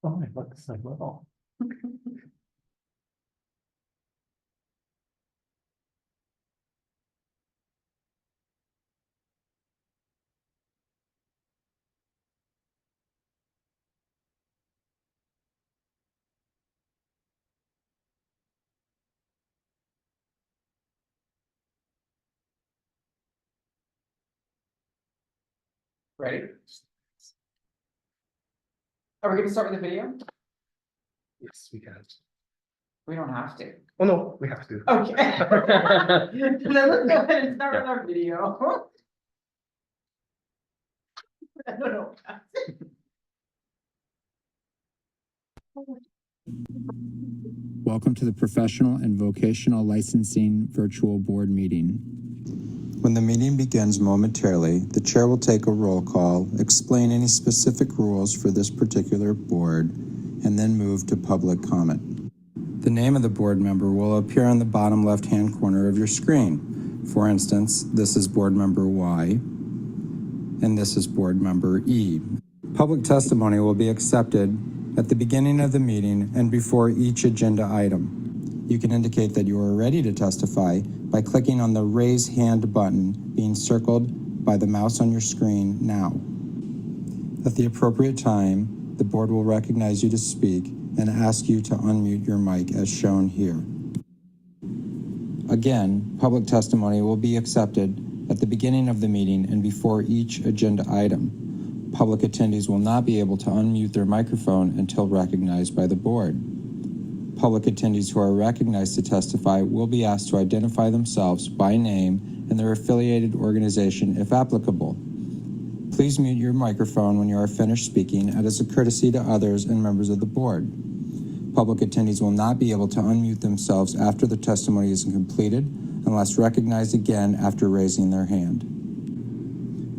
Oh, it looks so little. Ready? Are we going to start with the video? Yes, we can. We don't have to. Oh, no, we have to. Okay. Then let's go ahead and start with our video. I don't know. Welcome to the Professional and Vocational Licensing Virtual Board Meeting. When the meeting begins momentarily, the chair will take a roll call, explain any specific rules for this particular board, and then move to public comment. The name of the board member will appear on the bottom left-hand corner of your screen. For instance, this is board member Y, and this is board member E. Public testimony will be accepted at the beginning of the meeting and before each agenda item. You can indicate that you are ready to testify by clicking on the raise hand button being circled by the mouse on your screen now. At the appropriate time, the board will recognize you to speak and ask you to unmute your mic as shown here. Again, public testimony will be accepted at the beginning of the meeting and before each agenda item. Public attendees will not be able to unmute their microphone until recognized by the board. Public attendees who are recognized to testify will be asked to identify themselves by name and their affiliated organization if applicable. Please mute your microphone when you are finished speaking, as a courtesy to others and members of the board. Public attendees will not be able to unmute themselves after the testimony is completed unless recognized again after raising their hand.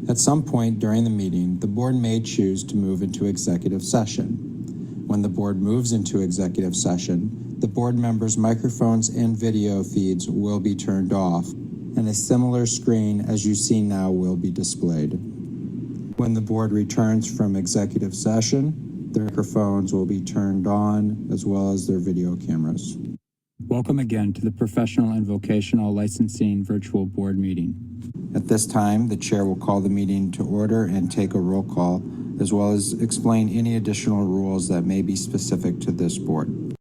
At some point during the meeting, the board may choose to move into executive session. When the board moves into executive session, the board members' microphones and video feeds will be turned off, and a similar screen as you see now will be displayed. When the board returns from executive session, their microphones will be turned on as well as their video cameras. Welcome again to the Professional and Vocational Licensing Virtual Board Meeting. At this time, the chair will call the meeting to order and take a roll call, as well as explain any additional rules that may be specific to this board.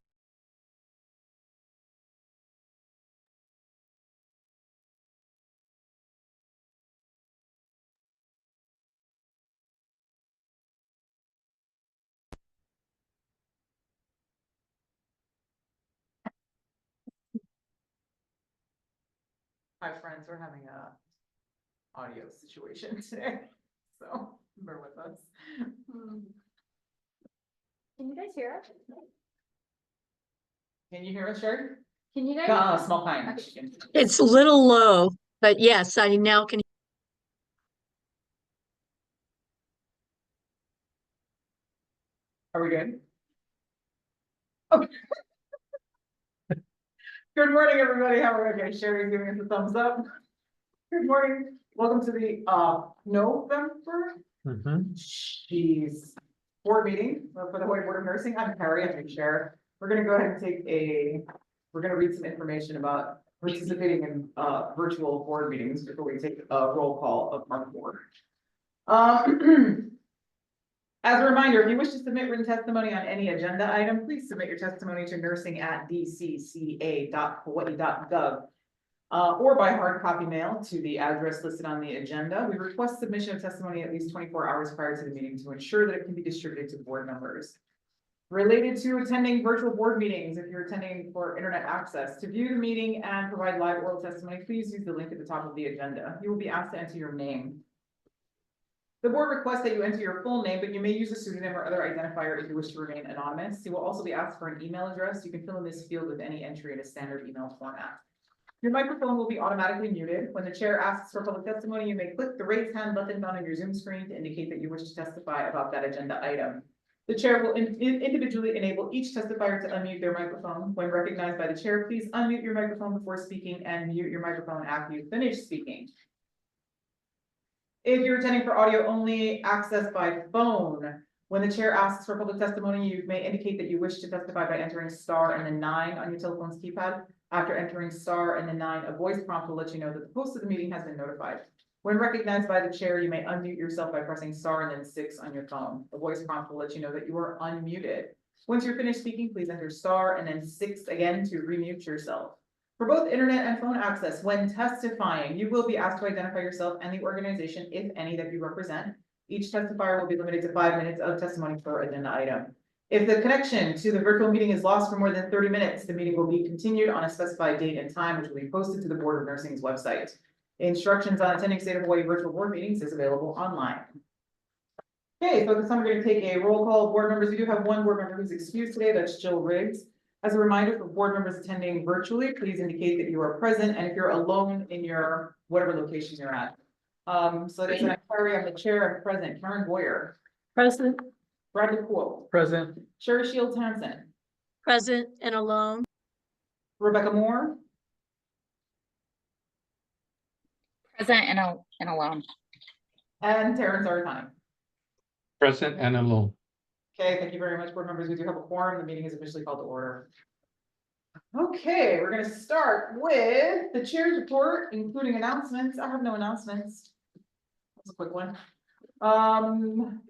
Hi friends, we're having a audio situation today, so bear with us. Can you guys hear us? Can you hear us, Sherry? Can you guys? Small pine. Okay. It's a little low, but yes, I now can. Are we good? Okay. Good morning, everybody. How are we? Okay, Sherry's giving us a thumbs up. Good morning. Welcome to the November. Jeez. Board meeting for the Hawaii Board of Nursing. I'm Carrie, I'm the chair. We're gonna go ahead and we're gonna read some information about participating in virtual board meetings before we take a roll call of our board. As a reminder, if you wish to submit written testimony on any agenda item, please submit your testimony to nursing@dcca.hawaii.gov or by hard copy mail to the address listed on the agenda. We request submission of testimony at least 24 hours prior to the meeting to ensure that it can be distributed to board members. Related to attending virtual board meetings, if you're attending for internet access, to view the meeting and provide live oral testimony, please use the link at the top of the agenda. You will be asked to enter your name. The board requests that you enter your full name, but you may use a pseudonym or other identifier if you wish to remain anonymous. You will also be asked for an email address. You can fill in this field with any entry in a standard email format. Your microphone will be automatically muted. When the chair asks for public testimony, you may click the raise hand button found on your Zoom screen to indicate that you wish to testify about that agenda item. The chair will individually enable each testifier to unmute their microphone. When recognized by the chair, please unmute your microphone before speaking and mute your microphone after you finish speaking. If you're attending for audio only access by phone, When the chair asks for public testimony, you may indicate that you wish to testify by entering star and then 9 on your telephone's keypad. After entering star and then 9, a voice prompt will let you know that the host of the meeting has been notified. When recognized by the chair, you may unmute yourself by pressing star and then 6 on your phone. A voice prompt will let you know that you are unmuted. Once you're finished speaking, please enter star and then 6 again to remute yourself. For both internet and phone access, when testifying, you will be asked to identify yourself and the organization, if any, that you represent. Each testifier will be limited to 5 minutes of testimony per agenda item. If the connection to the virtual meeting is lost for more than 30 minutes, the meeting will be continued on a specified date and time, which will be posted to the Board of Nursing's website. Instructions on attending State of Hawaii virtual board meetings is available online. Okay, so this time we're going to take a roll call of board members. We do have one board member who's excused today, that's Jill Riggs. As a reminder for board members attending virtually, please indicate that you are present, and if you're alone in your whatever location you're at. So like I said, I'm Carrie, I'm the chair, I'm present. Karen Boyer, Present, Bradley Poole, Present. Sherry Shields Hansen, present and alone. Rebecca Moore, Present and alone. and Terrence Artine. Present and alone. Okay, thank you very much, board members. We do have a quorum. The meeting is officially called to order. Okay, we're gonna start with the chair's report, including announcements. I have no announcements. That's a quick one.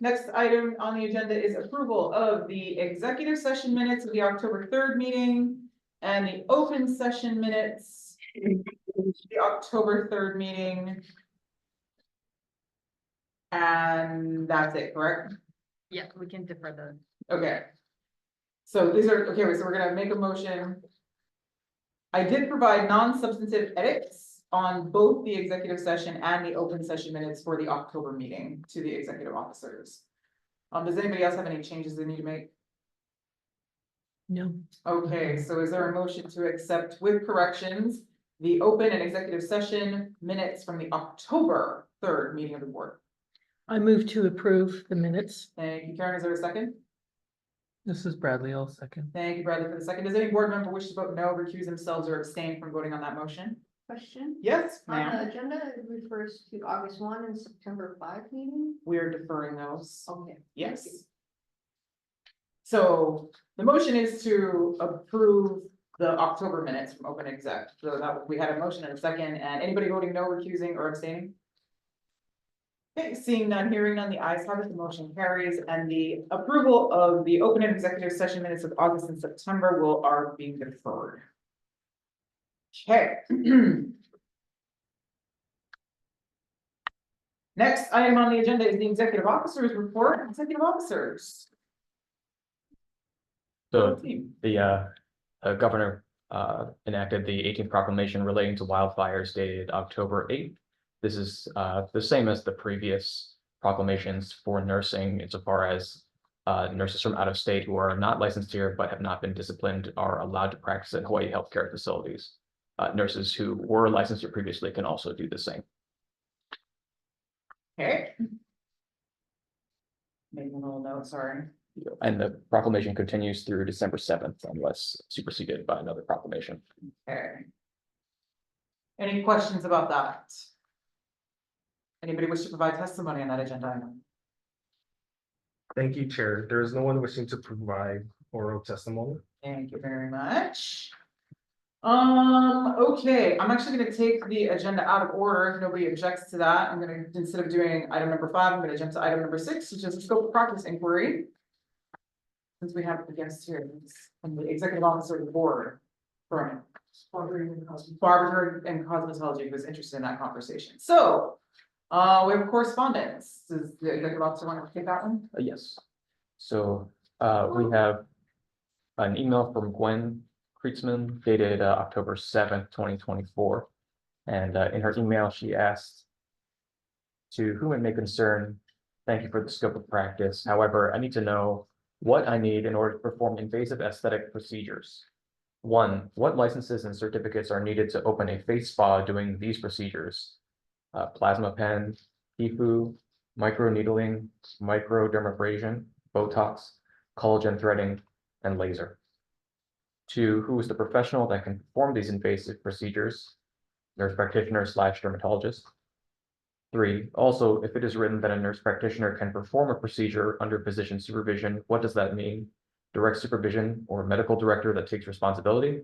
Next item on the agenda is approval of the executive session minutes of the October 3rd meeting and the open session minutes, the October 3rd meeting. And that's it, correct? Yeah, we can defer the. Okay. So these are, okay, so we're gonna make a motion. I did provide non-substantive edits on both the executive session and the open session minutes for the October meeting to the executive officers. Does anybody else have any changes they need to make? No. Okay, so is there a motion to accept with corrections the open and executive session minutes from the October 3rd meeting of the board? I move to approve the minutes. Thank you, Karen. Is there a second? This is Bradley, I'll second. Thank you, Bradley, for the second. Does any board member wish to vote no, recuse themselves, or abstain from voting on that motion? Question. Yes, On the ma'am. agenda, it refers to August 1 and September 5 meeting. We are deferring those. Okay. Yes. So the motion is to approve the October minutes from open exec. So that we had a motion and a second, and anybody voting no, recusing, or abstaining? Okay, seeing none, hearing none, the ayes have it, the motion carries, and the approval of the open and executive session minutes of August and September are being deferred. Okay. Next item on the agenda is the executive officers report. Executive officers. So Team. the governor enacted the 18th proclamation relating to wildfires dated October 8th. This is the same as the previous proclamations for nursing insofar as nurses from out of state who are not licensed here but have not been disciplined are allowed to practice at Hawaii healthcare facilities. Nurses who were licensed here previously can also do the same. Okay. Making a little note, sorry. And the proclamation continues through December 7th unless superseded by another proclamation. Okay. Any questions about that? Anybody wish to provide testimony on that agenda item? Thank you, Chair. There is no one wishing to provide oral testimony. Thank you very much. Okay, I'm actually gonna take the agenda out of order if nobody objects to that. I'm gonna, instead of doing item number 5, I'm gonna jump to item number 6, which is a scope of practice inquiry. Since we have the guest here from the executive officer of the board from Barbara and Cosmetology, who was interested in that conversation. So we have correspondence. Does the executive officer want to take that one? Yes. So we have an email from Gwen Krietzman dated October 7th, 2024. And in her email, she asked, "To whom it may concern, thank you for the scope of practice. However, I need to know what I need in order to perform invasive aesthetic procedures. 1, what licenses and certificates are needed to open a face spa doing these procedures? Plasma pen, PIFU, microneedling, microdermabrasion, Botox, collagen threading, and laser. 2, who is the professional that can perform these invasive procedures? Nurse practitioner / dermatologist. 3, also, if it is written that a nurse practitioner can perform a procedure under physician supervision, what does that mean? Direct supervision or medical director that takes responsibility?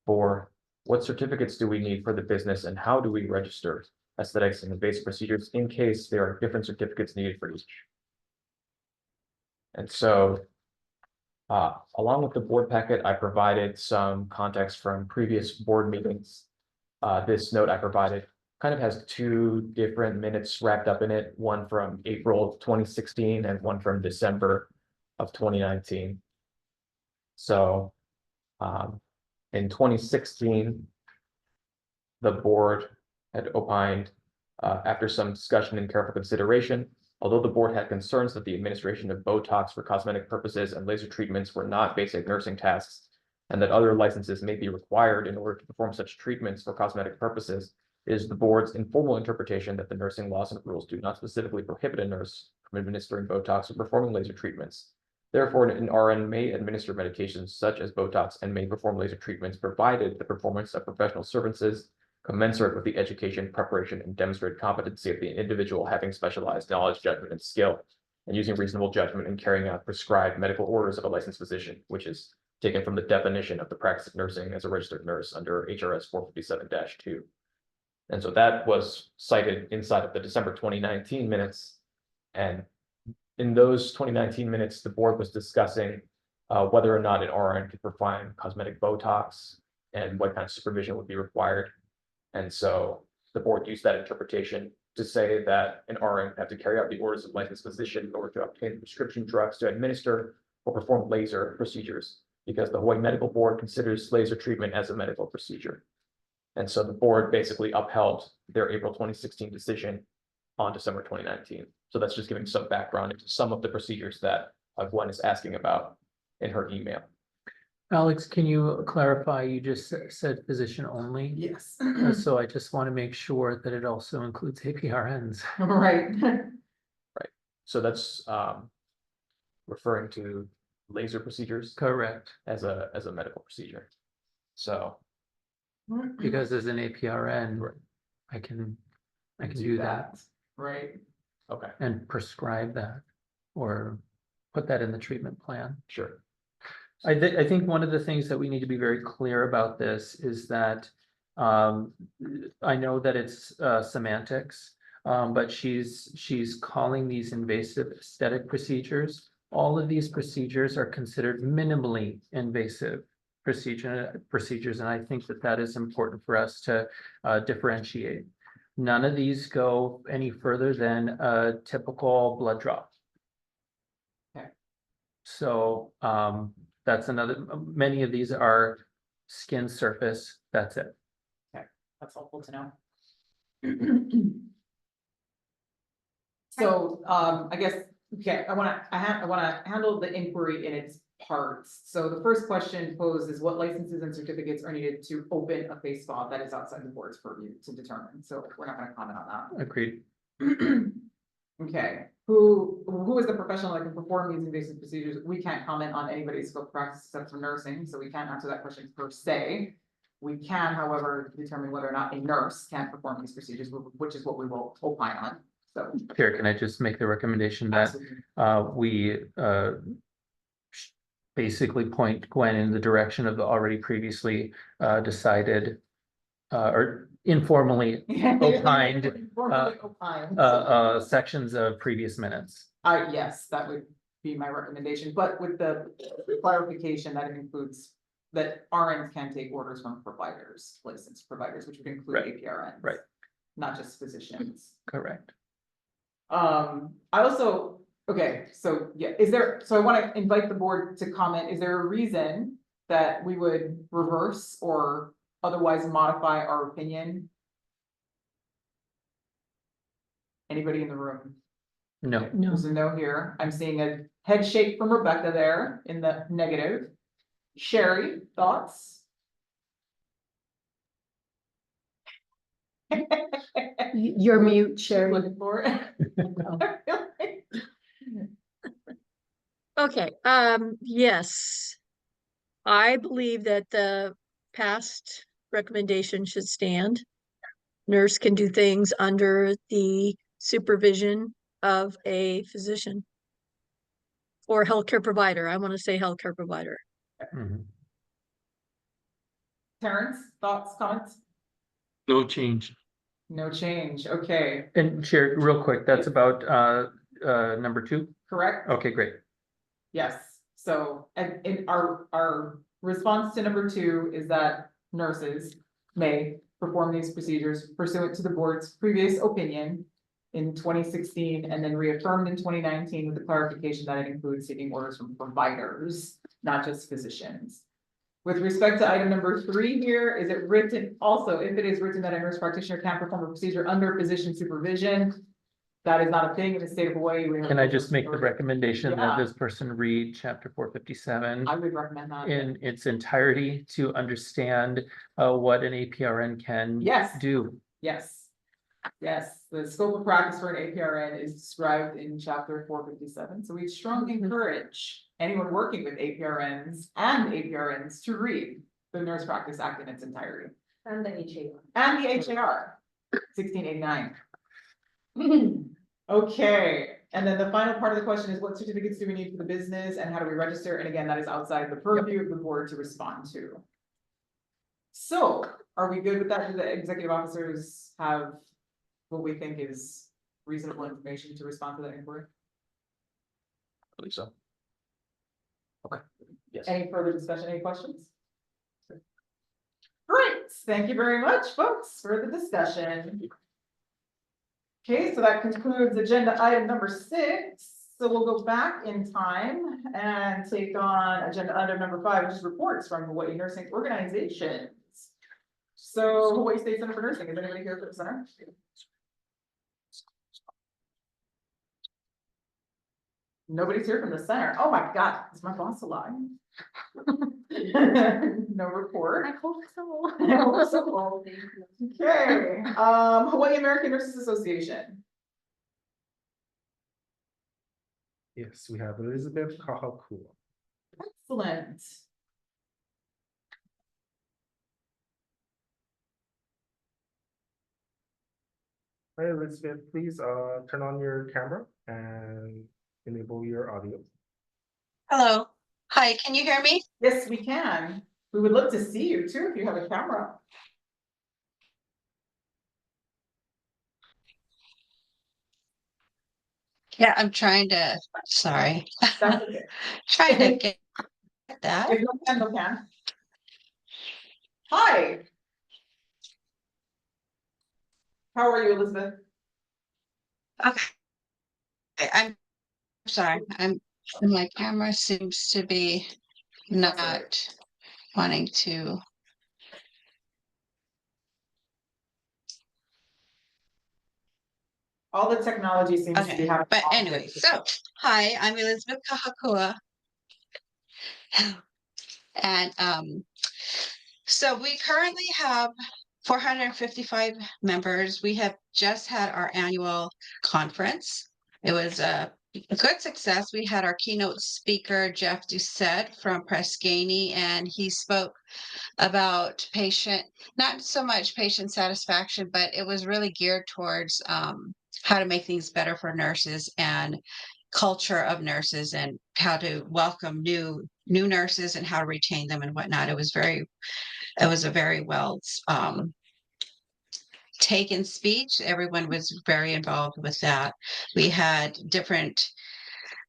4, what certificates do we need for the business and how do we register aesthetics and invasive procedures in case there are different certificates needed for each? And so, along with the board packet, I provided some context from previous board meetings. This note I provided kind of has 2 different minutes wrapped up in it, one from April 2016 and one from December of 2019. So in 2016, the board had opined, after some discussion and careful consideration, although the board had concerns that the administration of Botox for cosmetic purposes and laser treatments were not basic nursing tasks, and that other licenses may be required in order to perform such treatments for cosmetic purposes, it is the board's informal interpretation that the nursing laws and rules do not specifically prohibit a nurse from administering Botox or performing laser treatments. Therefore, an RN may administer medications such as Botox and may perform laser treatments provided the performance of professional services commensurate with the education, preparation, and demonstrated competency of the individual having specialized knowledge, judgment, and skill, and using reasonable judgment in carrying out prescribed medical orders of a licensed physician, which is taken from the definition of the practice of nursing as a registered nurse under HRS 457-2. And so that was cited inside of the December 2019 minutes. And in those 2019 minutes, the board was discussing whether or not an RN could perform cosmetic Botox and what kind of supervision would be required. And so the board used that interpretation to say that an RN would have to carry out the orders of a licensed physician in order to obtain prescription drugs to administer or perform laser procedures, because the Hawaii Medical Board considers laser treatment as a medical procedure. And so the board basically upheld their April 2016 decision on December 2019. So that's just giving some background into some of the procedures that Gwen is asking about in her email. Alex, can you clarify? You just said physician only. Yes. So I just want to make sure that it also includes APRNs. Right. So that's referring to laser procedures Correct, as a medical procedure. So because as an APRN, Right. I can do that Right. okay, and prescribe that or put that in the treatment plan. sure. I think one of the things that we need to be very clear about this is that I know that it's semantics, but she's calling these invasive aesthetic procedures. All of these procedures are considered minimally invasive procedures, and I think that that is important for us to differentiate. None of these go any further than a typical blood draw. Okay. So that's another, many of these are skin surface, that's it. That's helpful to know. So, I guess, okay, I wanna handle the inquiry in its parts. So the first question posed is what licenses and certificates are needed to open a face spa that is outside the board's purview to determine, so we're not gonna comment on Agreed. that. Okay, who is the professional that can perform these invasive procedures? We can't comment on anybody's scope of practice except for nursing, so we can't answer that question per se. We can, however, determine whether or not a nurse can perform these procedures, which is what we will opine on, so. Here, can I just make the recommendation that Absolutely. we basically point Gwen in the direction of the already previously decided or informally opined Formally opined. sections of previous minutes. Yes, that would be my recommendation, but with the clarification that it includes that RNs can take orders from providers, licensed providers, which would include Right. APRNs. Right. Not just physicians. Correct. I also, okay, so yeah, so I want to invite the board to comment, is there a reason that we would reverse or otherwise modify our opinion? Anybody in the room? No. No. There's a no here. I'm seeing a head shake from Rebecca there in the negative. Sherry, thoughts? You're mute, Sherry. Looking for it. Okay, yes. I believe that the past recommendation should stand. nurse can do things under the supervision of a physician. Or healthcare provider. I want to say healthcare provider. Mhm. Terrence, thoughts, comments? No change. No change, okay, And Chair, real quick, that's about number 2? correct? Okay, great. Yes, so, and in our response to number 2 is that nurses may perform these procedures pursuant to the board's previous opinion in 2016 and then reaffirmed in 2019 with the clarification that it includes seeking orders from providers, not just physicians. With respect to item number 3 here, is it written, also, if it is written that a nurse practitioner can perform a procedure under physician supervision, that is not a thing in the state of Hawaii. We have- Can I just make the recommendation Yeah. that this person read chapter 457 I would recommend that. in its entirety to understand what an APRN can Yes. do? Yes. Yes, the scope of practice for an APRN is described in chapter 457, so we strongly encourage anyone working with APRNs and APRNs to read the Nurse Practice Act in its entirety. And the HA. And the HAR 1689. Okay, and then the final part of the question is what certificates do we need for the business and how do we register? And again, that is outside the purview of the board to respond to. So, are we good with that? Do the executive officers have what we think is reasonable information to respond to that inquiry? I believe so. Okay, yes. Any further discussion, any questions? Great, thank you very much, folks, for the discussion. Okay, so that concludes agenda item number 6. So we'll go back in time and take on agenda item number 5, which is reports from Hawaii nursing organizations. So Hawaii State Center for Nursing, is anybody here for the center? Nobody's here from the center. Oh my God, is my boss alive? No report. I hope so. I hope so. Okay, Hawaii American Nurses Association. Yes, we have Elizabeth Kahakua. Excellent. Hi, Elizabeth, please turn on your camera and enable your audio. Hello. Hi, can you hear me? Yes, we can. We would love to see you too if you have a camera. Yeah, I'm trying to, sorry. That's okay. Trying to get that. If no can, no can. Hi. How are you, Elizabeth? Okay. I'm sorry. My camera seems to be not wanting to. All the technology seems to be Okay, having. but anyway, so, hi, I'm Elizabeth Kahakua. And so we currently have 455 members. We have just had our annual conference. It was a good success. We had our keynote speaker, Jeff Doucette from Prescaney, and he spoke about not so much patient satisfaction, but it was really geared towards how to make things better for nurses and culture of nurses and how to welcome new nurses and how to retain them and whatnot. It was a very well taken speech. Everyone was very involved with that. We had different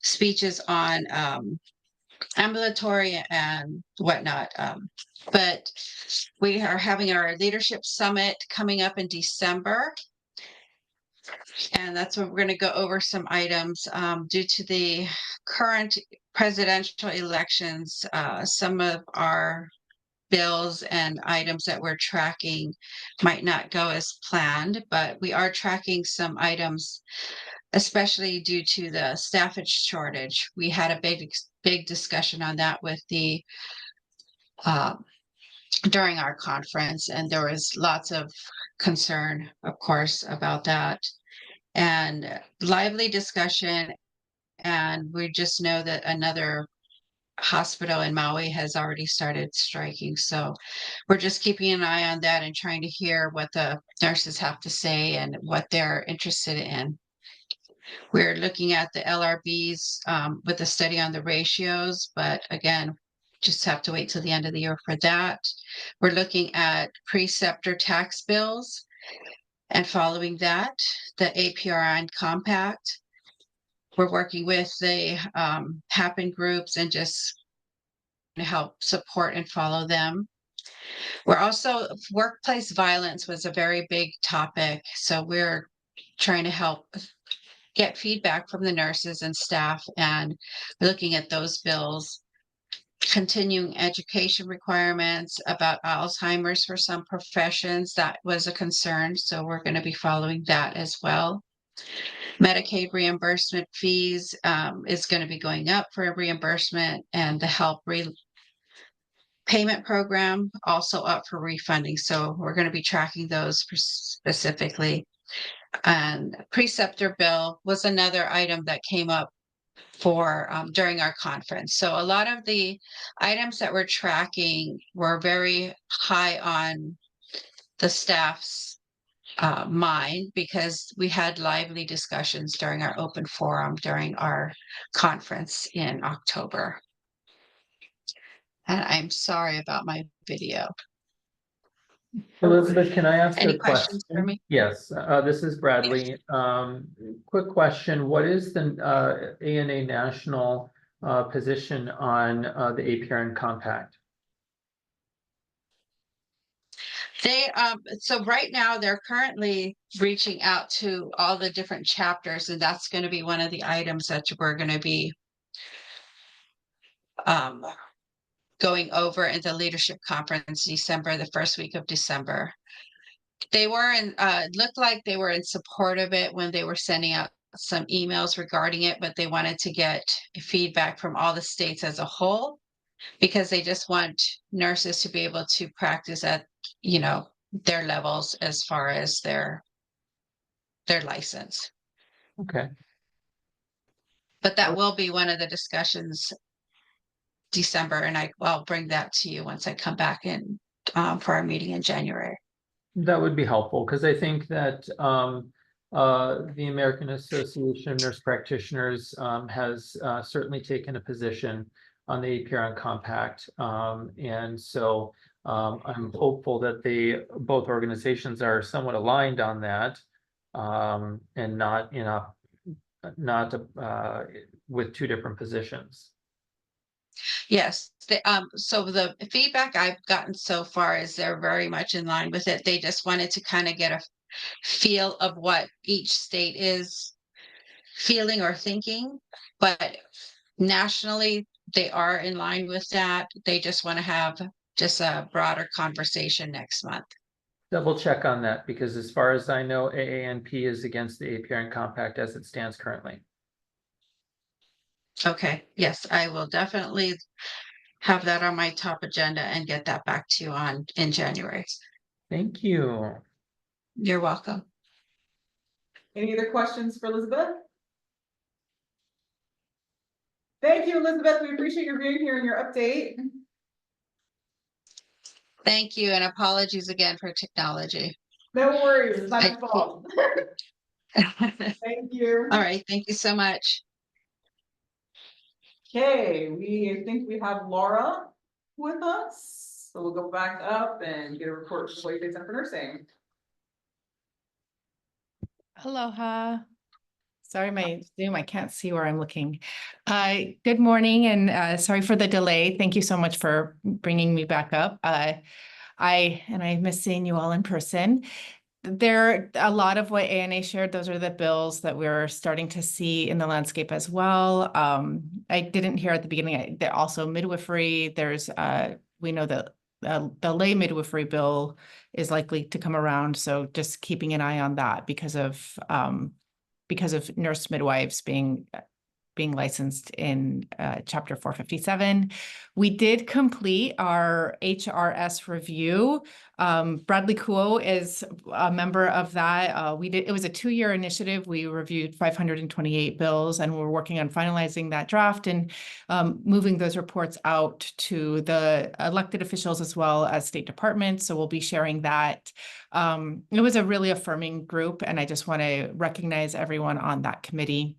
speeches on ambulatory and whatnot. But we are having our leadership summit coming up in December. And that's when we're going to go over some items due to the current presidential elections. Some of our bills and items that we're tracking might not go as planned, but we are tracking some items, especially due to the staffage shortage. We had a big discussion on that with the during our conference, and there was lots of concern, of course, about that, and lively discussion. And we just know that another hospital in Maui has already started striking. So we're just keeping an eye on that and trying to hear what the nurses have to say and what they're interested in. We're looking at the LRBs with a study on the ratios, but again, just have to wait till the end of the year for that. We're looking at preceptor tax bills and following that, the APRN compact. We're working with the happen groups and just to help support and follow them. We're also, workplace violence was a very big topic. So we're trying to help get feedback from the nurses and staff and looking at those bills. Continuing education requirements about Alzheimer's for some professions, that was a concern. So we're going to be following that as well. Medicaid reimbursement fees is going to be going up for reimbursement, and the help payment program also up for refunding. So we're going to be tracking those specifically. And preceptor bill was another item that came up for during our conference. So a lot of the items that we're tracking were very high on the staff's mind, because we had lively discussions during our open forum during our conference in October. And I'm sorry about my video. Elizabeth, can I ask Any a questions for question? me? Yes, this is Bradley. Quick question. What is the ANA national position on the APRN compact? They so right now they're currently reaching out to all the different chapters, and that's going to be one of the items that we're going to be going over in the leadership conference December, the first week of December. They were in looked like they were in support of it when they were sending out some emails regarding it, but they wanted to get feedback from all the states as a whole, because they just want nurses to be able to practice at, you know, their levels as far as their license. Okay. But that will be one of the discussions December, and I'll bring that to you once I come back in for our meeting in January. That would be helpful, because I think that the American Association of Nurse Practitioners has certainly taken a position on the APRN compact. And so I'm hopeful that both organizations are somewhat aligned on that, and not with two different positions. Yes, so the feedback I've gotten so far is they're very much in line with it. They just wanted to kind of get a feel of what each state is feeling or thinking, but nationally they are in line with that. They just want to have just a broader conversation next month. Double check on that, because as far as I know, AANP is against the APRN compact as it stands currently. Okay, yes, I will definitely have that on my top agenda and get that back to you in January. Thank you. You're welcome. Any other questions for Elizabeth? Thank you, Elizabeth. We appreciate your being here and your update. Thank you, and apologies again for technology. No worries, it's not your fault. Thank you. All right, thank you so much. Okay, I think we have Laura with us. So we'll go back up and get a report from Employee Center for Nursing. Aloha. Sorry, my Zoom, I can't see where I'm looking. Good morning, and sorry for the delay. Thank you so much for bringing me back up. I miss seeing you all in person. There, a lot of what ANA shared, those are the bills that we're starting to see in the landscape as well. I didn't hear at the beginning, there also midwifery. There's, we know that the lay midwifery bill is likely to come around. So just keeping an eye on that because of nurse midwives being being licensed in Chapter 457. We did complete our HRS review. Bradley Kuo is a member of that. It was a 2-year initiative. We reviewed 528 bills, and we're working on finalizing that draft and moving those reports out to the elected officials as well as state departments. So we'll be sharing that. It was a really affirming group, and I just want to recognize everyone on that committee.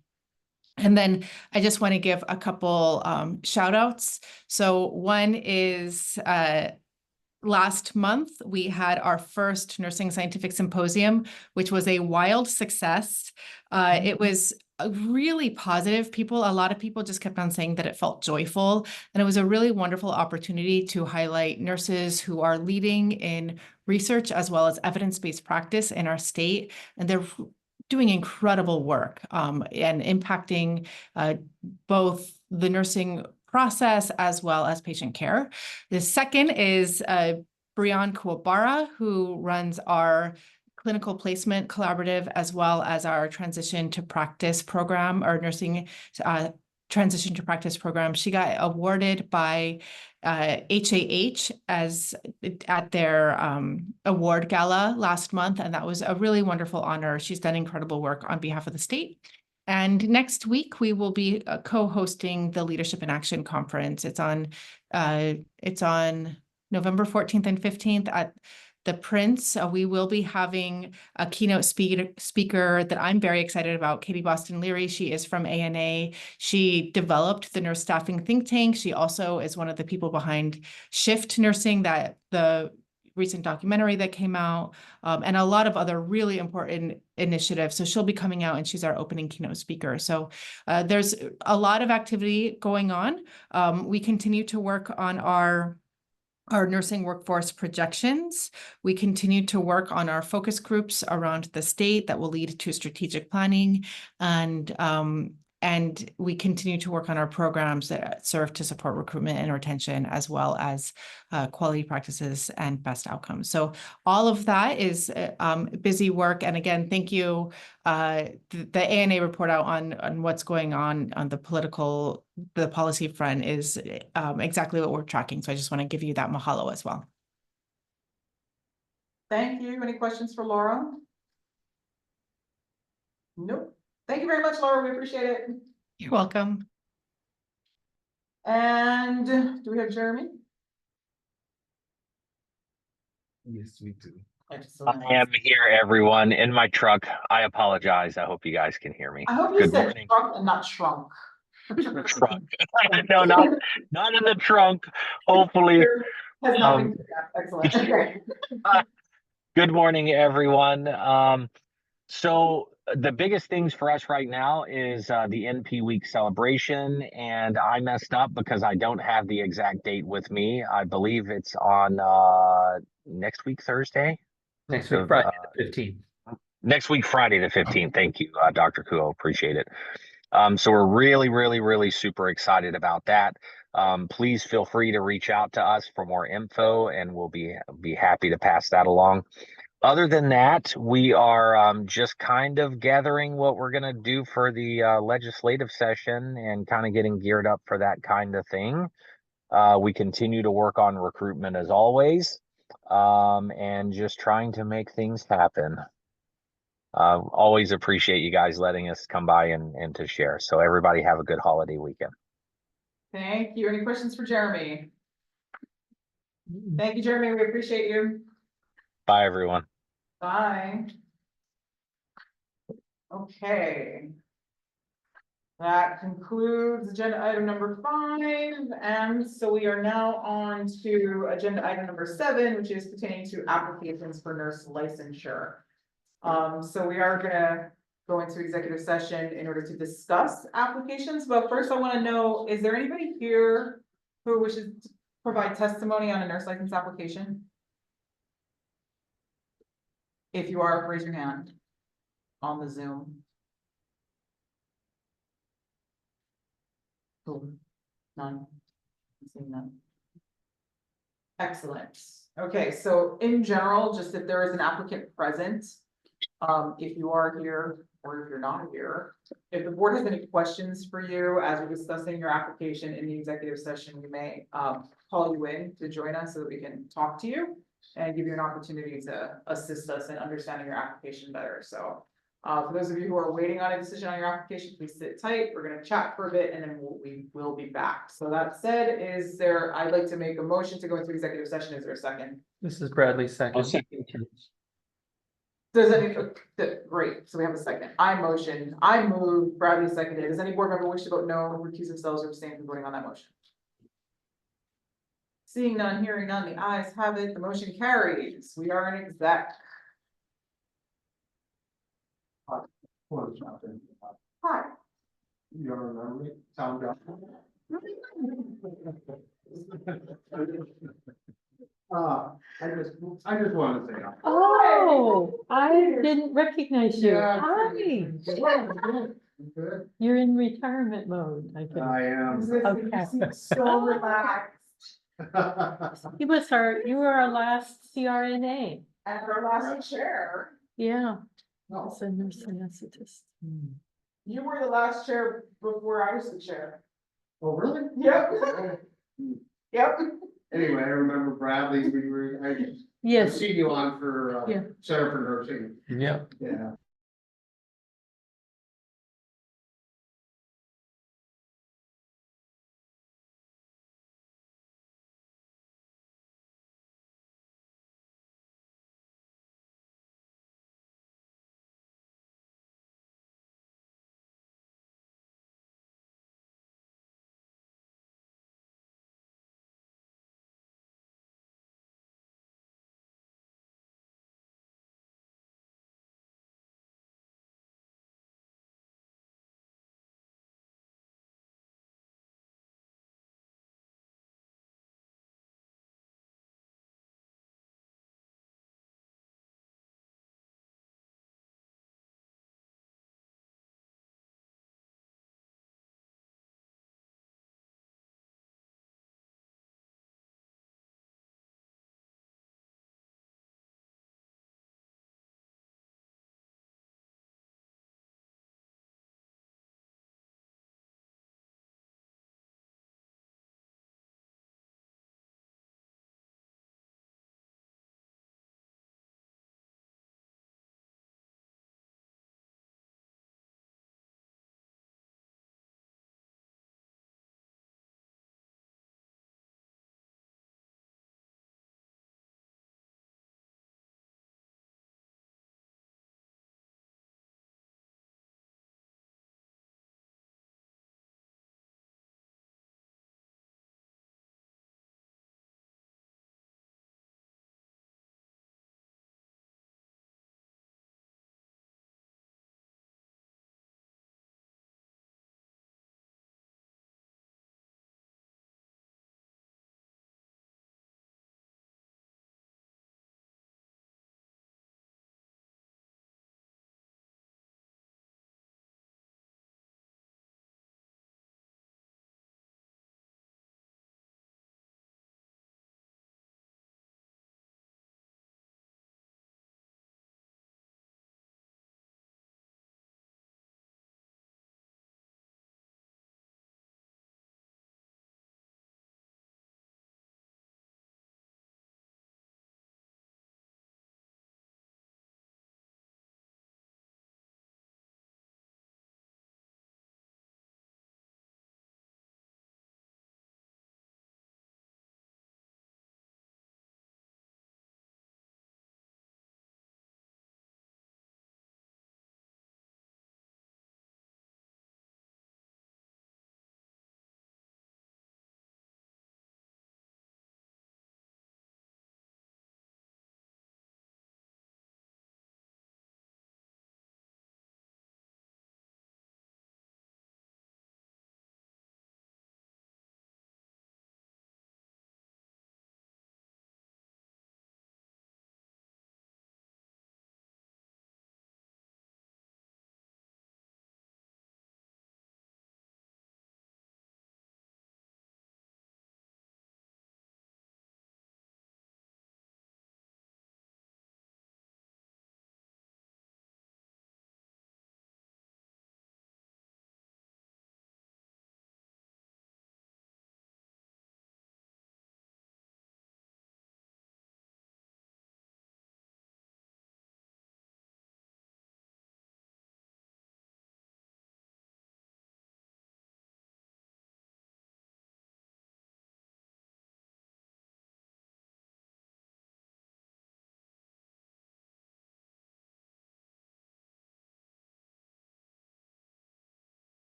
And then I just want to give a couple shout outs. So one is last month, we had our first Nursing Scientific Symposium, which was a wild success. It was really positive. A lot of people just kept on saying that it felt joyful. And it was a really wonderful opportunity to highlight nurses who are leading in research as well as evidence-based practice in our state. And they're doing incredible work and impacting both the nursing process as well as patient care. The second is Brian Kuwabara, who runs our clinical placement collaborative as well as our transition to practice program, our nursing transition to practice program. She got awarded by HAH at their award gala last month, and that was a really wonderful honor. She's done incredible work on behalf of the state. And next week we will be co-hosting the Leadership in Action Conference. It's on November 14th and 15th at the Prince. We will be having a keynote speaker that I'm very excited about, Katie Boston Leary. She is from ANA. She developed the nurse staffing think tank. She also is one of the people behind Shift Nursing, that the recent documentary that came out, and a lot of other really important initiatives. So she'll be coming out, and she's our opening keynote speaker. So there's a lot of activity going on. We continue to work on our nursing workforce projections. We continue to work on our focus groups around the state that will lead to strategic planning. And we continue to work on our programs that serve to support recruitment and retention, as well as quality practices and best outcomes. So all of that is busy work. And again, thank you. The ANA report out on what's going on the policy front is exactly what we're tracking. So I just want to give you that mahalo as well. Thank you. Any questions for Laura? Nope. Thank you very much, Laura. We appreciate it. You're welcome. And do we have Jeremy? Yes, we do. I am here, everyone, in my truck. I apologize. I hope you guys can hear me. I hope you Good said morning. trunk and not shrunk. Trunk. No, not in the trunk. Hopefully. Has not been excellent. Okay. Good morning, everyone. So the biggest things for us right now is the NP Week celebration, and I messed up because I don't have the exact date with me. I believe it's on next week, Thursday. Next week, Friday, the 15th. Next week, Friday the 15th. Thank you, Dr. Kuo. Appreciate it. So we're really super excited about that. Please feel free to reach out to us for more info, and we'll be happy to pass that along. Other than that, we are just kind of gathering what we're going to do for the legislative session and kind of getting geared up for that kind of thing. We continue to work on recruitment as always, and just trying to make things happen. Always appreciate you guys letting us come by and to share. So everybody have a good holiday weekend. Thank you. Any questions for Jeremy? Thank you, Jeremy. We appreciate you. Bye, everyone. Bye. Okay. That concludes agenda item number 5. And so we are now on to agenda item number 7, which is pertaining to applications for nurse licensure. So we are gonna go into executive session in order to discuss applications. But first I want to know, is there anybody here who wishes to provide testimony on a nurse license application? If you are, raise your hand on the Zoom. Cool. None. I'm seeing none. Excellent. Okay, so in general, just if there is an applicant present, if you are here or if you're not here. If the board has any questions for you as we're discussing your application in the executive session, we may call you in to join us so that we can talk to you and give you an opportunity to assist us in understanding your application better. So for those of you who are waiting on a decision on your application, please sit tight. We're gonna chat for a bit and then we will be back. So that said, I'd like to make a motion to go into executive session. Is there a second? This is Bradley's I'll second. second. Does any, great, so we have a second. I move, Bradley seconded. Does any board member wish to vote no, recuse themselves, or abstain from voting on that motion? Seeing none, hearing none, the ayes have it, the motion carries. We are in exec. Hi. You don't remember me? Tom Johnson? I just wanted to say. Oh, I didn't recognize you. Yeah. Hi, Good. you're in retirement mode, I think. I am. Okay. So relaxed. You were our last CRNA. And our last chair, Yeah. No. As a nurse anesthetist. you were the last chair before I was the chair. Oh, really? Yep. Yep. Anyway, I remember Bradley, I've Yes. seen you on for, Yeah. Center for Nursing. Yeah. Yeah.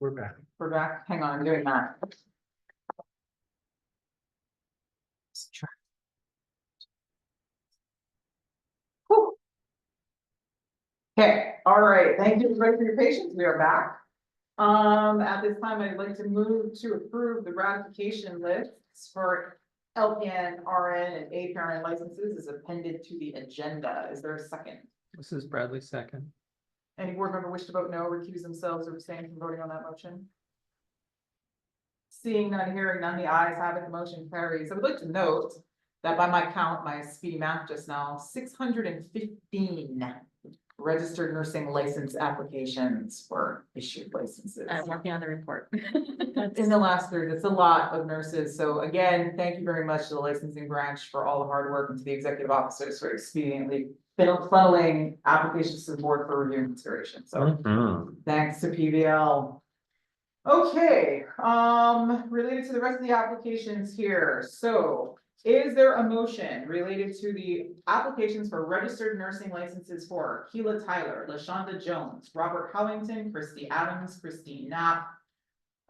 We're back. We're back. Hang on, I'm doing that. Whew. Okay, all right. Thank you everybody for your patience. We are back. At this time, I'd like to move to approve the ratification lists for LPN, RN, and APRN licenses as appended to the agenda. Is there a second? This is Bradley second. Any board member wish to vote no, recuse themselves, or abstain from voting on that motion? Seeing none, hearing none, the ayes have it, the motion carries. I would like to note that by my count, my speedy math just now, 615 registered nursing license applications for issued licenses. I'm working on the report. In the last year, that's a lot of nurses. So again, thank you very much to the licensing branch for all the hard work and to the executive officers for expediently funneling applications to the board for review and consideration. So thanks to PVL. Okay, related to the rest of the applications here. So is there a motion related to the applications for registered nursing licenses for Keela Tyler, LaShonda Jones, Robert Howington, Christy Adams, Christine Knapp?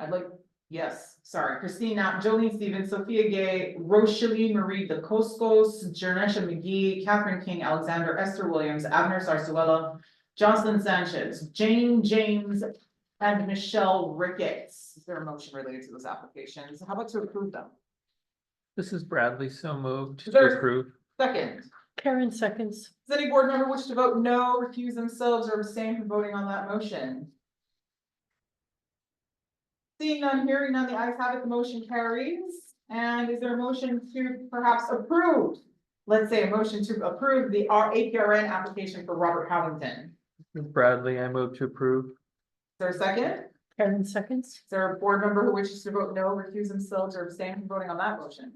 Christine Knapp, Jolene Stevens, Sophia Gay, Rochalie Marie DeCoscos, Jernesha McGee, Catherine King, Alexander, Esther Williams, Abner Sarsuela, Jocelyn Sanchez, Jane James, and Michelle Ricketts. Is there a motion related to those applications? How about to approve them? This is Bradley, so moved to There's- approve. Second, Karen seconds. does any board member wish to vote no, recuse themselves, or abstain from voting on that motion? Seeing none, hearing none, the ayes have it, the motion carries. And is there a motion to perhaps approve? Let's say a motion to approve the APRN application for Robert Howington. This is Bradley, I move to approve. Is there a second? Karen seconds. Is there a board member who wishes to vote no, recuse themselves, or abstain from voting on that motion?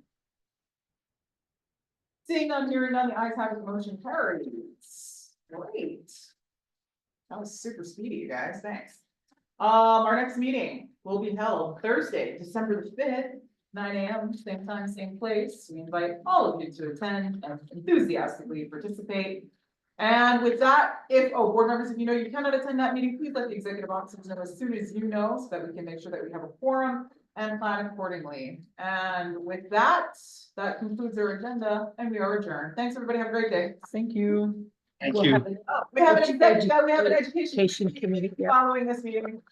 Seeing none, hearing none, the ayes have it, the motion carries. Great. That was super speedy, you guys, thanks. Our next meeting will be held Thursday, December the 5th, 9 a.m., same time, same place. We invite all of you to attend and enthusiastically participate. And with that, board members, if you know you cannot attend that meeting, please let the executive officers know as soon as you know, so that we can make sure that we have a quorum and plan accordingly. And with that, that concludes our agenda and we are adjourned. Thanks, everybody. Have a great day. Thank you. Thank We'll you. have an We have an education Education committee, yeah. following this meeting.